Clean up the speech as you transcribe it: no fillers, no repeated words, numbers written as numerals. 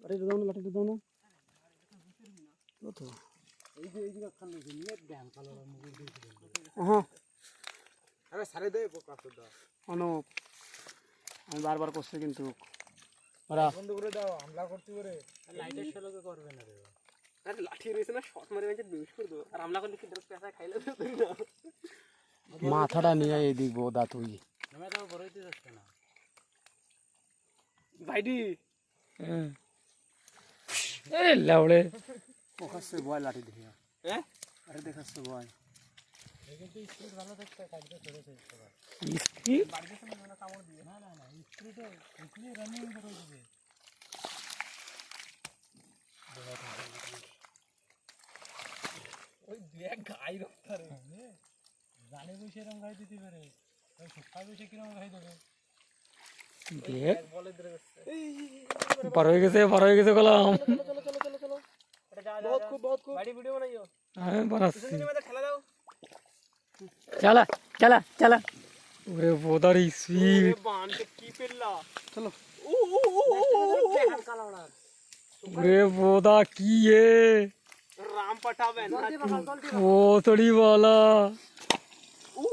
লাঠিটা দাও না, লাঠিটা দাও না। তো হ্যাঁ অনুপ আমি বারবার করছি কিন্তু ওরা বন্ধ করে দাও, হামলা করতে পারে। লাইটের শালোকে করবে না রে। আরে লাঠি রয়েছে না, শর্ট মারে মেরে বেশ করে দেবো। আর হামলা করলে কি ড্রাগ পেশা খাইলে তো ধরি না। মাথাটা নিয়ে এই দিক বোদা তুই আমি তো বড় হইতে যাচ্ছে না ভাইডি। এ লাউড়ে ওখানে বয় লাঠি দিয়ে। হ্যাঁ আরে দেখাচ্ছে বয় কিন্তু স্পিড ভালো দেখতে কাজটা করেছে সবাই। স্পিড বাড়িতে শুনে মনে কামড় দিয়ে না না না স্পিডে ইতনি রানিং করে দিবে। ওই দেখ গাই রক্তা রে জানে বসে এরকম গাই দিতে পারে। ওই সুখা বসে কিরকম গাই দেবে দেখ বলে ধরে গেছে। পার হয়ে গেছে কলাম। এটা যা যা বহুত খুব বাড়ি ভিডিও বানাইও। আমি বানাচ্ছি তুমি মধ্যে খেলা দাও। চলা চলা চলা ওরে বোদার স্পিড বানতে কি পেল্লা চলো ও হালকা লাউড়া ওরে বোদা কি এ রাম पटावे ना ओ थोड़ी वाला ऊ